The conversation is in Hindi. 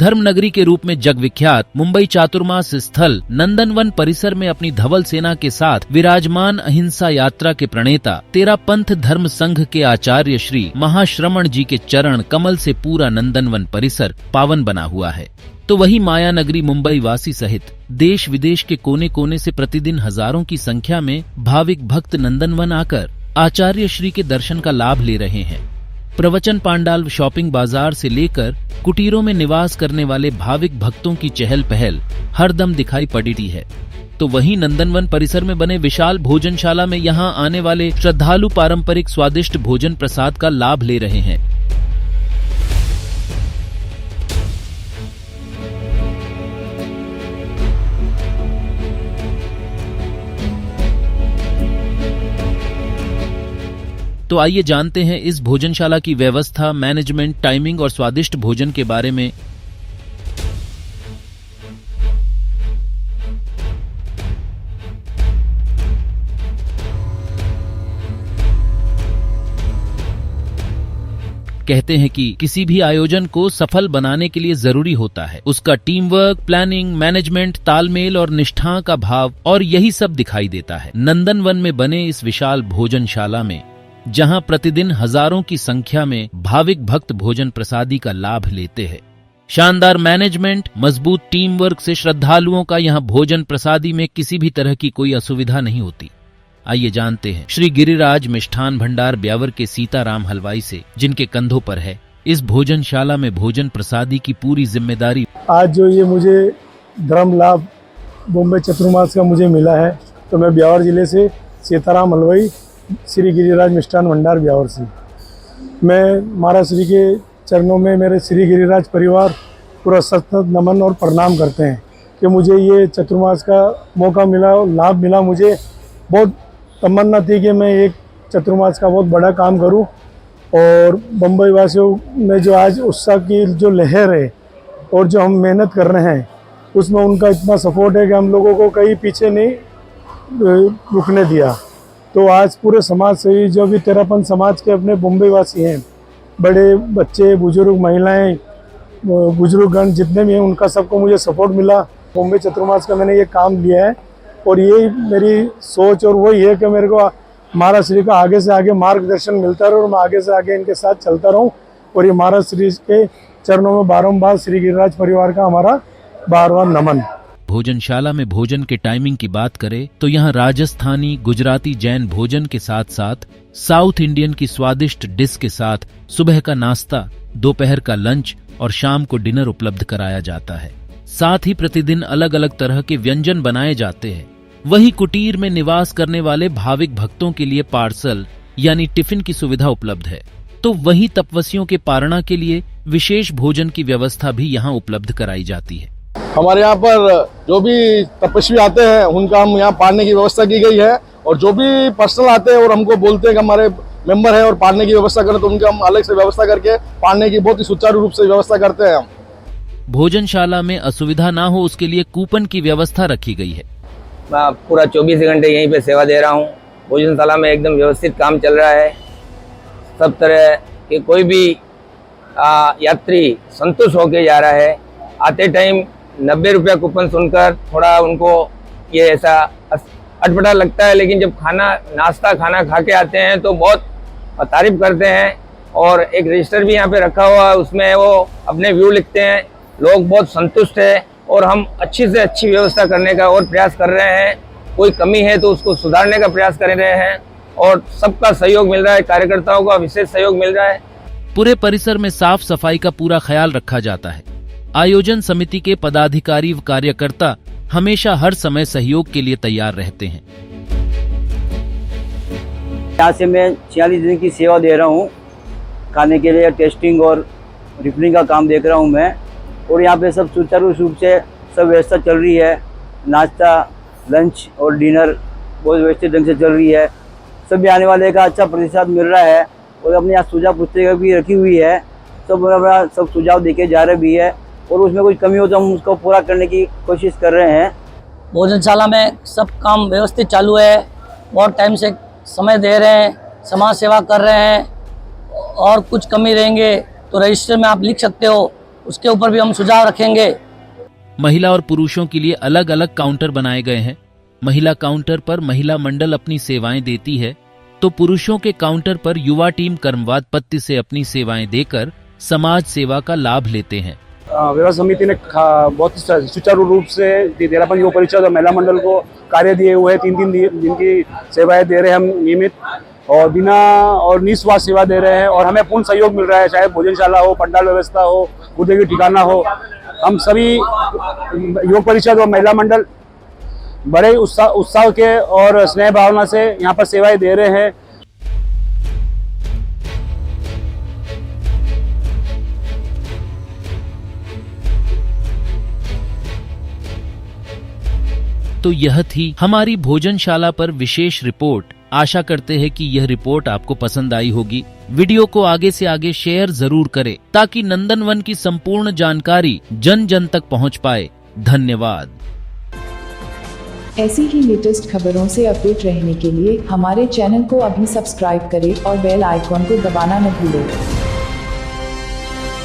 धर्मनगरी के रूप में जगविख्यात मुंबई चातुर्मास स्थल नंदनवन परिसर में अपनी धवल सेना के साथ विराजमान अहिंसा यात्रा के प्रणेता तेरा पंथ धर्म संघ के आचार्य श्री महाश्रमण जी के चरण कमल से पूरा नंदनवन परिसर पावन बना हुआ है। तो वही माया नगरी मुंबई वासी सहित देश विदेश के कोने कोने से प्रतिदिन हजारों की संख्या में भाविक भक्त नंदनवन आकर आचार्य श्री के दर्शन का लाभ ले रहे हैं। प्रवचन पांडाल शॉपिंग बाजार से लेकर कुटीरों में निवास करने वाले भाविक भक्तों की चहल पहल हरदम दिखाई पड़ती है। तो वहीं नंदनवन परिसर में बने विशाल भोजनशाला में यहां आने वाले श्रद्धालु पारंपरिक स्वादिष्ट भोजन प्रसाद का लाभ ले रहे हैं। तो आइए जानते हैं इस भोजनशाला की व्यवस्था, मैनेजमेंट, टाइमिंग और स्वादिष्ट भोजन के बारे में। कहते हैं कि किसी भी आयोजन को सफल बनाने के लिए जरूरी होता है उसका टीम वर्क, प्लानिंग, मैनेजमेंट, तालमेल और निष्ठा का भाव, और यही सब दिखाई देता है नंदनवन में बने इस विशाल भोजनशाला में, जहां प्रतिदिन हजारों की संख्या में भाविक भक्त भोजन प्रसादी का लाभ लेते हैं। शानदार मैनेजमेंट, मजबूत टीम वर्क से श्रद्धालुओं का यहां भोजन प्रसादी में किसी भी तरह की कोई असुविधा नहीं होती। आइए जानते हैं श्री गिरिराज मिष्ठान भंडार ब्यावर के सीताराम हलवाई से, जिनके कंधों पर है इस भोजनशाला में भोजन प्रसादी की पूरी जिम्मेदारी। आज जो ये मुझे धर्म लाभ बॉम्बे चतुर्मास का मुझे मिला है, तो मैं ब्यावर जिले से सीताराम हलवाई श्री गिरिराज मिष्ठान भंडार ब्यावर से, मैं महाराज श्री के चरणों में मेरे श्री गिरिराज परिवार पूरा सतत नमन और प्रणाम करते हैं कि मुझे ये चतुर्मास का मौका मिला, लाभ मिला। मुझे बहुत तमन्ना थी कि मैं एक चतुर्मास का बहुत बड़ा काम करूं, और बम्बई वासियों में जो आज उत्साह की जो लहर है और जो हम मेहनत कर रहे हैं उसमें उनका इतना सपोर्ट है कि हम लोगों को कहीं पीछे नहीं रुकने दिया। तो आज पूरे समाज से ही जो भी तेरापंथ समाज के अपने बम्बई वासी हैं, बड़े बच्चे, बुजुर्ग, महिलाएं, बुजुर्गगण जितने भी हैं, उनका सबको मुझे सपोर्ट मिला। बॉम्बे चतुर्मास का मैंने ये काम लिया है और यही मेरी सोच और वही है कि मेरे को महाराज श्री का आगे से आगे मार्गदर्शन मिलता रहे और मैं आगे से आगे इनके साथ चलता रहूं, और ये महाराज श्री के चरणों में बारंबार श्री गिरिराज परिवार का हमारा बार-बार नमन। भोजनशाला में भोजन के टाइमिंग की बात करें तो यहाँ राजस्थानी, गुजराती, जैन भोजन के साथ साथ साउथ इंडियन की स्वादिष्ट डिश के साथ सुबह का नाश्ता, दोपहर का लंच और शाम को डिनर उपलब्ध कराया जाता है। साथ ही प्रतिदिन अलग अलग तरह के व्यंजन बनाए जाते हैं। वही कुटीर में निवास करने वाले भाविक भक्तों के लिए पार्सल यानी टिफिन की सुविधा उपलब्ध है। तो वही तपस्वियों के पारणा के लिए विशेष भोजन की व्यवस्था भी यहाँ उपलब्ध कराई जाती है। हमारे यहाँ पर जो भी तपस्वी आते हैं उनका हम यहाँ पालने की व्यवस्था की गई है, और जो भी पर्सनल आते हैं और हमको बोलते हैं कि हमारे मेंबर है और पालने की व्यवस्था करें, तो उनका हम अलग से व्यवस्था करके पालने की बहुत ही सुचारू रूप से व्यवस्था करते हैं। हम भोजनशाला में असुविधा ना हो उसके लिए कूपन की व्यवस्था रखी गई है। मैं पूरा 24 घंटे यहीं पे सेवा दे रहा हूँ। भोजनशाला में एकदम व्यवस्थित काम चल रहा है। सब तरह के कोई भी यात्री संतुष्ट होके जा रहा है। आते टाइम 90 रुपया कूपन सुनकर थोड़ा उनको ये ऐसा अटपटा लगता है, लेकिन जब नाश्ता खाना खा के आते हैं तो बहुत तारीफ करते हैं। और एक रजिस्टर भी यहाँ पे रखा हुआ है, उसमें वो अपने व्यू लिखते हैं। लोग बहुत संतुष्ट है और हम अच्छी से अच्छी व्यवस्था करने का और प्रयास कर रहे हैं। कोई कमी है तो उसको सुधारने का प्रयास कर रहे हैं, और सबका सहयोग मिल रहा है। कार्यकर्ताओं का विशेष सहयोग मिल रहा है। पूरे परिसर में साफ सफाई का पूरा ख्याल रखा जाता है। आयोजन समिति के पदाधिकारी व कार्यकर्ता हमेशा हर समय सहयोग के लिए तैयार रहते हैं। यहाँ से मैं 46 दिन की सेवा दे रहा हूँ। खाने के लिए टेस्टिंग और रिफिलिंग का काम देख रहा हूँ मैं, और यहाँ पे सब सुचारू रूप से सब व्यवस्था चल रही है। नाश्ता, लंच और डिनर बहुत व्यवस्थित ढंग से चल रही है। सभी आने वाले का अच्छा प्रतिसाद मिल रहा है, और अपने यहाँ सुझाव पुस्तिका भी रखी हुई है। सब सुझाव देके जा रहे भी है, और उसमें कुछ कमी हो तो हम उसको पूरा करने की कोशिश कर रहे हैं। भोजनशाला में सब काम व्यवस्थित चालू है। बहुत टाइम से समय दे रहे हैं, समाज सेवा कर रहे हैं। और कुछ कमी रहेंगे तो रजिस्टर में आप लिख सकते हो, उसके ऊपर भी हम सुझाव रखेंगे। महिला और पुरुषों के लिए अलग अलग काउंटर बनाए गए हैं। महिला काउंटर पर महिला मंडल अपनी सेवाएं देती है, तो पुरुषों के काउंटर पर युवा टीम कर्मवाद पत्ती से अपनी सेवाएं देकर समाज सेवा का लाभ लेते हैं। व्यवस्था समिति ने बहुत सुचारू रूप से 13 युवा परिषद और महिला मंडल को कार्य दिए हुए हैं। 3 दिन की सेवाएं दे रहे हैं हम नियमित और बिना और निस्वार्थ सेवा दे रहे हैं और हमें पूर्ण सहयोग मिल रहा है, चाहे भोजनशाला हो, पंडाल व्यवस्था हो, कूदे की ठिकाना हो। हम सभी युवा परिषद और महिला मंडल बड़े उत्साह के और स्नेह भावना से यहाँ पर सेवाएं दे रहे हैं। तो यह थी हमारी भोजनशाला पर विशेष रिपोर्ट। आशा करते हैं कि यह रिपोर्ट आपको पसंद आई होगी। वीडियो को आगे से आगे शेयर जरूर करें ताकि नंदनवन की संपूर्ण जानकारी जन जन तक पहुंच पाए। धन्यवाद। ऐसी ही लेटेस्ट खबरों से अपडेट रहने के लिए हमारे चैनल को अभी सब्सक्राइब करें और बेल आइकॉन को दबाना न भूलें।